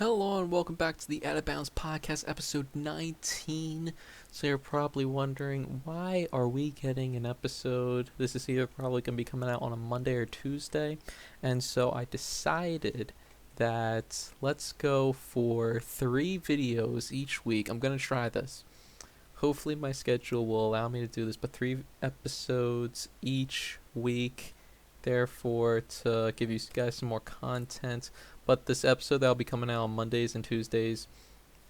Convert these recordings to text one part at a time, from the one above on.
Hello and welcome back to the Out of Bounds Podcast, episode 19. So you're probably wondering, why are we getting an episode? This is either probably going to be coming out on a Monday or Tuesday. And so I decided that let's go for 3 videos each week. I'm going to try this. Hopefully my schedule will allow me to do this, but 3 episodes each week. Therefore, to give you guys some more content. But this episode that will be coming out on Mondays and Tuesdays,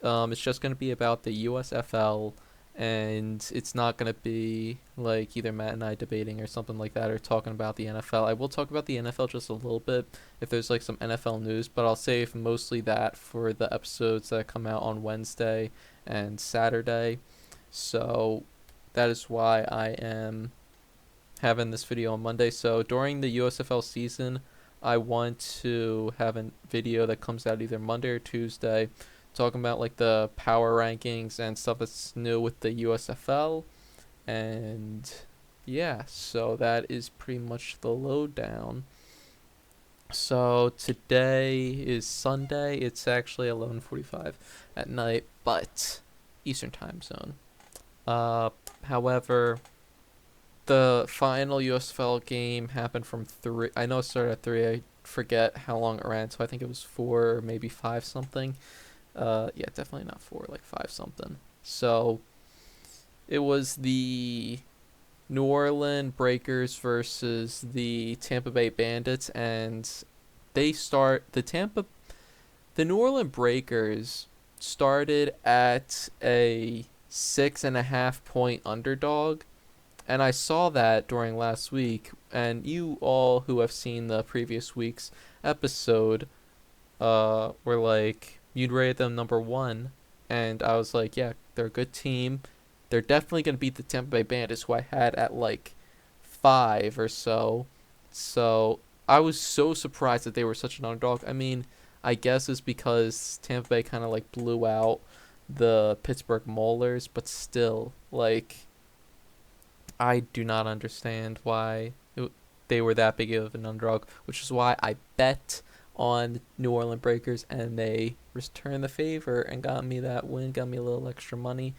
it's just going to be about the USFL, and it's not going to be like either Matt and I debating or something like that, or talking about the NFL. I will talk about the NFL just a little bit if there's like some NFL news, but I'll save mostly that for the episodes that come out on Wednesday and Saturday. So that is why I am having this video on Monday. So during the USFL season, I want to have a video that comes out either Monday or Tuesday talking about like the power rankings and stuff that's new with the USFL. And yeah, so that is pretty much the lowdown. So today is Sunday. It's actually 11:45 at night, but Eastern time zone. However, the final USFL game happened from 3. I know it started at 3. I forget how long it ran, so I think it was 4 or maybe 5 something. Yeah, definitely not 4, like 5 something. So it was the New Orleans Breakers versus the Tampa Bay Bandits, and the New Orleans Breakers started at a 6.5 point underdog. And I saw that during last week, and you all who have seen the previous week's episode were like, you'd rate them number 1, and I was like, yeah, they're a good team. They're definitely going to beat the Tampa Bay Bandits, who I had at like 5 or so. So I was so surprised that they were such an underdog. I mean, I guess it's because Tampa Bay kind of like blew out the Pittsburgh Maulers, but still, like, I do not understand why they were that big of an underdog, which is why I bet on New Orleans Breakers, and they returned the favor and got me that win, got me a little extra money.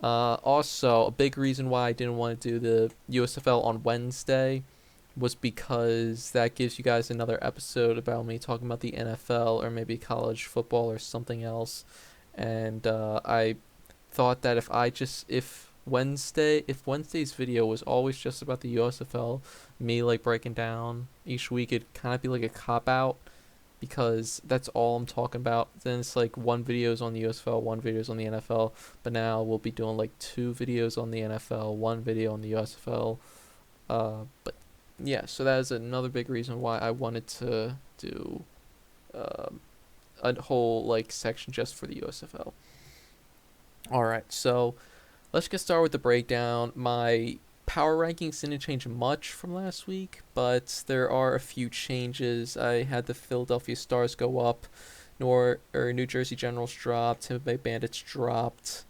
Also, a big reason why I didn't want to do the USFL on Wednesday was because that gives you guys another episode about me talking about the NFL or maybe college football or something else. And I thought that if Wednesday's video was always just about the USFL, me like breaking down each week, it'd kind of be like a cop out because that's all I'm talking about. Then it's like one video's on the USFL, one video's on the NFL, but now we'll be doing like 2 videos on the NFL, 1 video on the USFL. But yeah, so that is another big reason why I wanted to do a whole like section just for the USFL. All right, so let's get started with the breakdown. My power rankings didn't change much from last week, but there are a few changes. I had the Philadelphia Stars go up, New Jersey Generals dropped, Tampa Bay Bandits dropped,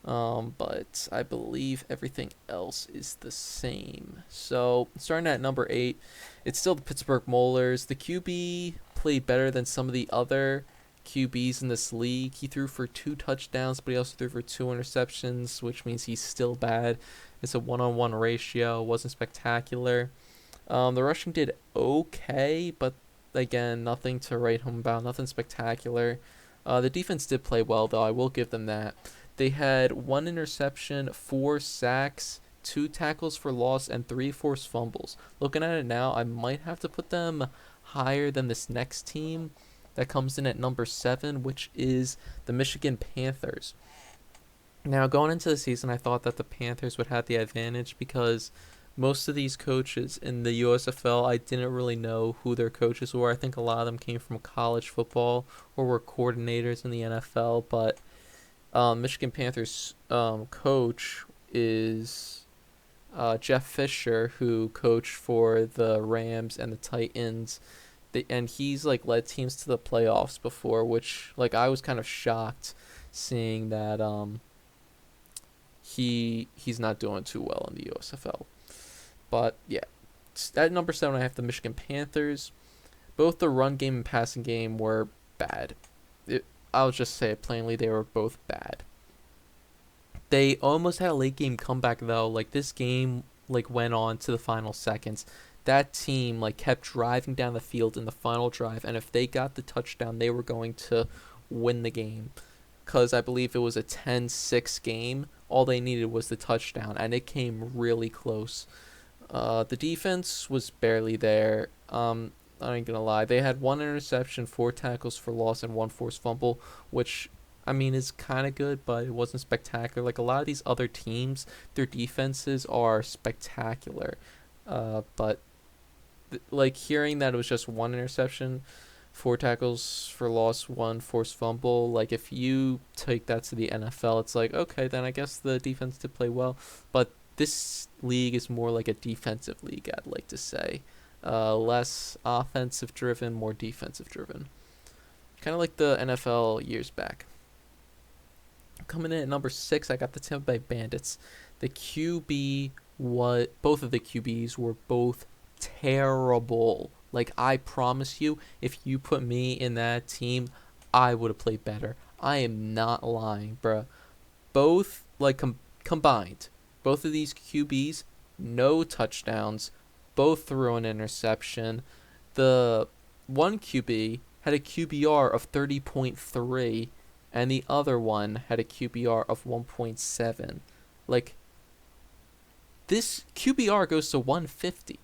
but I believe everything else is the same. So starting at number 8, it's still the Pittsburgh Maulers. The QB played better than some of the other QBs in this league. He threw for 2 touchdowns, but he also threw for 2 interceptions, which means he's still bad. It's a 1-on-1 ratio. Wasn't spectacular. The rushing did okay, but again, nothing to write home about. Nothing spectacular. The defense did play well, though. I will give them that. They had 1 interception, 4 sacks, 2 tackles for loss, and 3 forced fumbles. Looking at it now, I might have to put them higher than this next team that comes in at number 7, which is the Michigan Panthers. Now, going into the season, I thought that the Panthers would have the advantage because most of these coaches in the USFL, I didn't really know who their coaches were. I think a lot of them came from college football or were coordinators in the NFL, but Michigan Panthers coach is Jeff Fisher, who coached for the Rams and the Titans. And he's like led teams to the playoffs before, which like I was kind of shocked seeing that he's not doing too well in the USFL. But yeah, at number 7 I have the Michigan Panthers. Both the run game and passing game were bad. it, I'll just say it plainly, they were both bad. They almost had a late game comeback though. Like this game like went on to the final seconds. That team like kept driving down the field in the final drive, and if they got the touchdown, they were going to win the game. Cuz I believe it was a 10-6 game. All they needed was the touchdown, and it came really close. The defense was barely there. I ain't gonna lie. They had one interception, 4 tackles for loss, and 1 forced fumble, which I mean is kind of good, but it wasn't spectacular. Like a lot of these other teams, their defenses are spectacular. But like hearing that it was just one interception, 4 tackles for loss, 1 forced fumble. Like if you take that to the NFL, it's like okay, then I guess the defense did play well. But this league is more like a defensive league, I'd like to say. Less offensive driven, more defensive driven. Kind of like the NFL years back. Coming in at number 6, I got the Tampa Bay Bandits. The QB, both of the QBs were both terrible. Like I promise you, if you put me in that team, I would have played better. I am not lying, bruh. Both like combined, both of these QBs, no touchdowns. Both threw an interception. The one QB had a QBR of 30.3, and the other one had a QBR of 1.7. Like, this QBR goes to 150.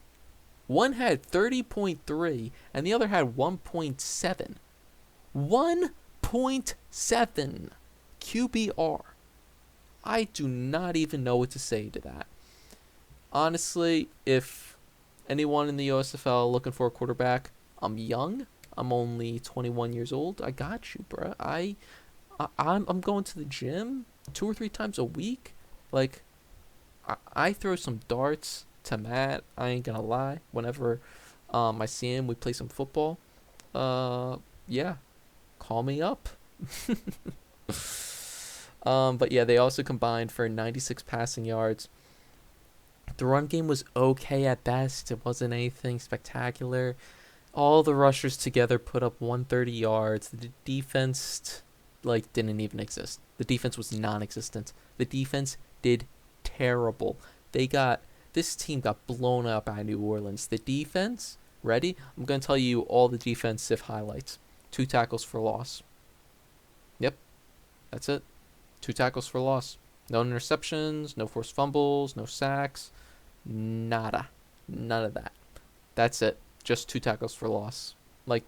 One had 30.3, and the other had 1.7. 1.7 QBR. I do not even know what to say to that. Honestly, if anyone in the USFL looking for a quarterback, I'm young. I'm only 21 years old. I got you, bruh. I'm going to the gym 2 or 3 times a week. Like, I throw some darts to Matt. I ain't gonna lie. Whenever I see him, we play some football. Yeah, call me up. But yeah, they also combined for 96 passing yards. The run game was okay at best. It wasn't anything spectacular. All the rushers together put up 130 yards. The defense like didn't even exist. The defense was non-existent. The defense did terrible. This team got blown up by New Orleans. The defense, ready? I'm going to tell you all the defensive highlights. 2 tackles for loss. Yep, that's it. 2 tackles for loss. No interceptions, no forced fumbles, no sacks. Nada. None of that. That's it. Just 2 tackles for loss. Like,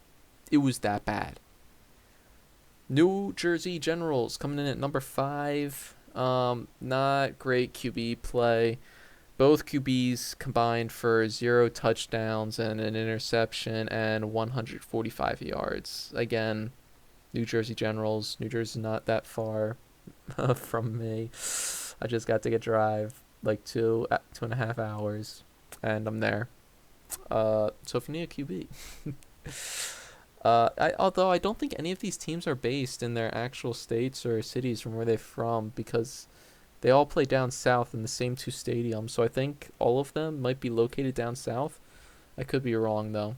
it was that bad. New Jersey Generals coming in at number 5. Not great QB play. Both QBs combined for 0 touchdowns and an interception and 145 yards. Again, New Jersey Generals. New Jersey's not that far from me. I just got to get drive like 2.5 hours, and I'm there. So if you need a QB, although I don't think any of these teams are based in their actual states or cities from where they're from, because they all play down south in the same 2 stadiums. So I think all of them might be located down south. I could be wrong though.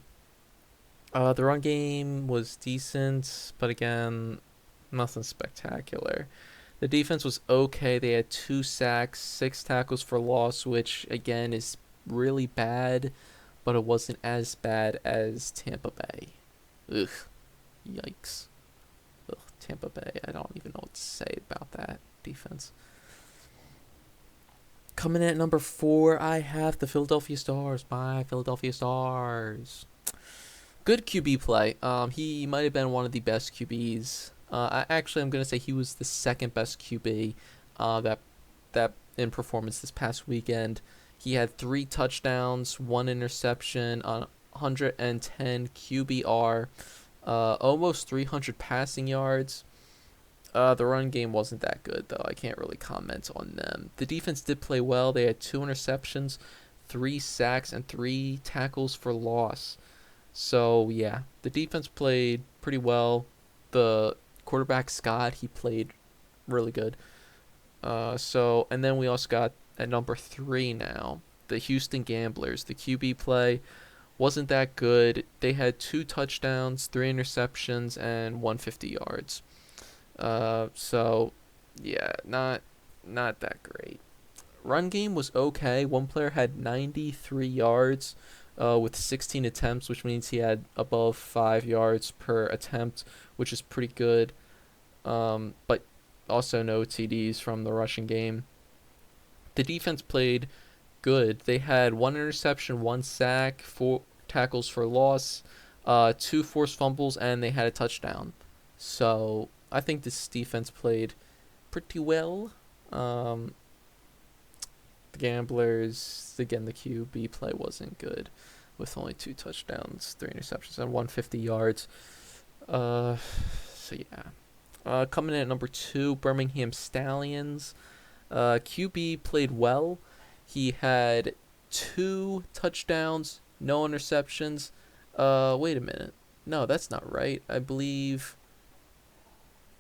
The run game was decent, but again, nothing spectacular. The defense was okay. They had 2 sacks, 6 tackles for loss, which again is really bad, but it wasn't as bad as Tampa Bay. Ugh. Yikes. Ugh, Tampa Bay. I don't even know what to say about that defense. Coming in at number 4, I have the Philadelphia Stars. My Philadelphia Stars. Good QB play. He might have been one of the best QBs. I'm gonna say he was the second best QB. That in performance this past weekend. He had 3 touchdowns, 1 interception on 110 QBR, almost 300 passing yards. The run game wasn't that good though. I can't really comment on them. The defense did play well. They had 2 interceptions, 3 sacks, and 3 tackles for loss. So yeah, the defense played pretty well. The quarterback Scott, he played really good. And then we also got at number 3 now, the Houston Gamblers. The QB play wasn't that good. They had 2 touchdowns, 3 interceptions, and 150 yards. So yeah, not that great. Run game was okay. One player had 93 yards with 16 attempts, which means he had above 5 yards per attempt, which is pretty good. But also no TDs from the rushing game. The defense played good. They had 1 interception, 1 sack, 4 tackles for loss, 2 forced fumbles, and they had a touchdown. So I think this defense played pretty well. Um, the Gamblers, again, the QB play wasn't good with only 2 touchdowns, 3 interceptions, and 150 yards. Uh, so yeah. Coming in at number 2, Birmingham Stallions. QB played well. He had 2 touchdowns, no interceptions. Wait a minute. No, that's not right. I believe.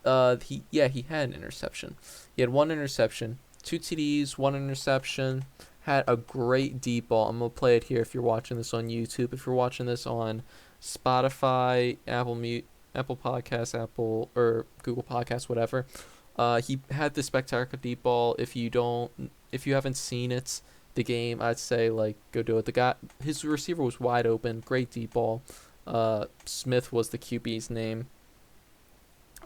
He had an interception. He had 1 interception, 2 TDs, 1 interception. Had a great deep ball. I'm gonna play it here if you're watching this on YouTube. If you're watching this on Spotify, Apple Podcasts, Apple or Google Podcasts, whatever. He had this spectacular deep ball. If you haven't seen it, the game, I'd say like go do it. His receiver was wide open, great deep ball. Smith was the QB's name.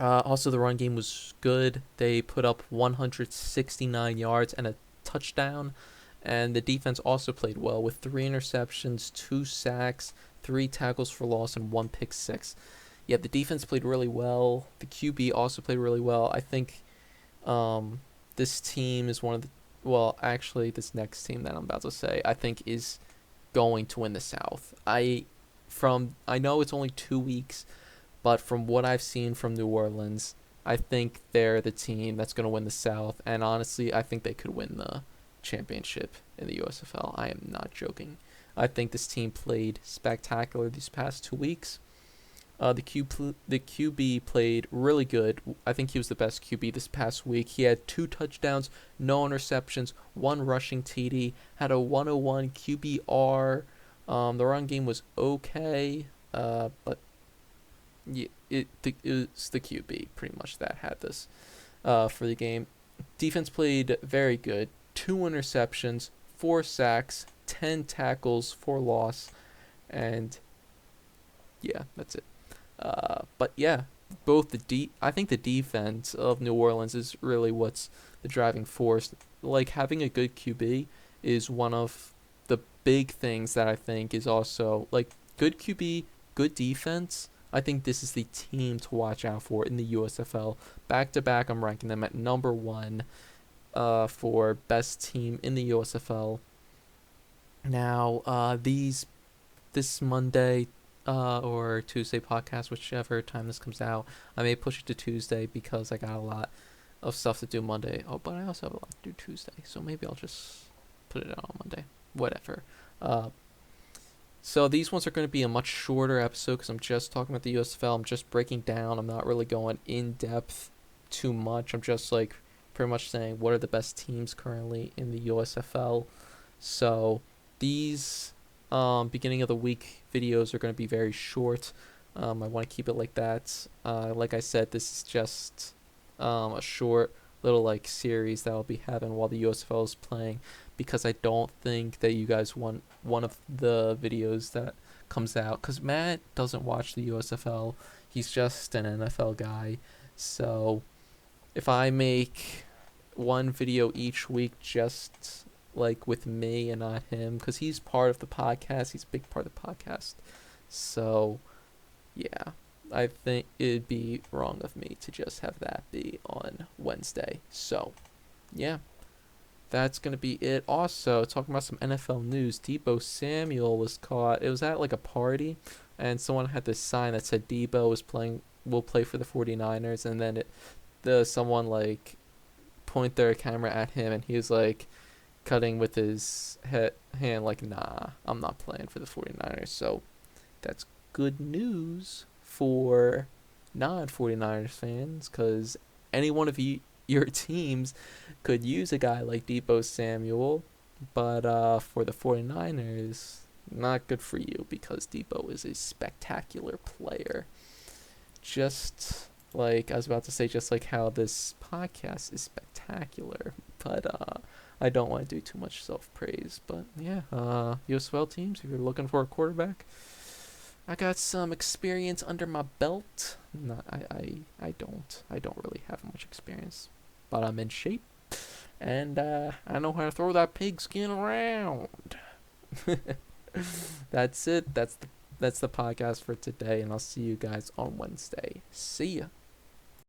Also, the run game was good. They put up 169 yards and a touchdown. And the defense also played well with 3 interceptions, 2 sacks, 3 tackles for loss, and 1 pick 6. Yeah, the defense played really well. The QB also played really well. I think this team is one of the. Well, actually, this next team that I'm about to say, I think is going to win the South. I know it's only 2 weeks, but from what I've seen from New Orleans, I think they're the team that's going to win the South. And honestly, I think they could win the championship in the USFL. I am not joking. I think this team played spectacular these past 2 weeks. The QB played really good. I think he was the best QB this past week. He had 2 touchdowns, no interceptions, 1 rushing TD, had a 101 QBR. The run game was okay, but yeah, it's the QB pretty much that had this for the game. Defense played very good. 2 interceptions, 4 sacks, 10 tackles for loss, and yeah, that's it. But yeah, I think the defense of New Orleans is really what's the driving force. Like having a good QB is one of the big things that I think is also like good QB, good defense. I think this is the team to watch out for in the USFL. Back to back, I'm ranking them at number 1 for best team in the USFL. Now, this Monday or Tuesday podcast, whichever time this comes out, I may push it to Tuesday because I got a lot of stuff to do Monday. Oh, but I also have a lot to do Tuesday, so maybe I'll just put it out on Monday. Whatever. So these ones are going to be a much shorter episode because I'm just talking about the USFL. I'm just breaking down. I'm not really going in depth too much. I'm just like pretty much saying what are the best teams currently in the USFL. So these beginning of the week videos are going to be very short. I want to keep it like that. Like I said, this is just a short little like series that I'll be having while the USFL is playing, because I don't think that you guys want one of the videos that comes out, because Matt doesn't watch the USFL. He's just an NFL guy. So if I make one video each week just like with me and not him, because he's part of the podcast, he's a big part of the podcast. So yeah, I think it'd be wrong of me to just have that be on Wednesday. So yeah, that's going to be it. Also, talking about some NFL news, Deebo Samuel was caught. It was at like a party, and someone had this sign that said Deebo will play for the 49ers, and then someone like point their camera at him, and he was like cutting with his hand like, nah, I'm not playing for the 49ers. So that's good news for non-49ers fans, because any one of your teams could use a guy like Deebo Samuel, but for the 49ers, not good for you because Debo is a spectacular player. Just like I was about to say, just like how this podcast is spectacular, but I don't want to do too much self praise. But yeah, USFL teams, if you're looking for a quarterback, I got some experience under my belt. Not, I don't really have much experience, but I'm in shape, and I know how to throw that pigskin around. That's it. That's the podcast for today, and I'll see you guys on Wednesday. See ya.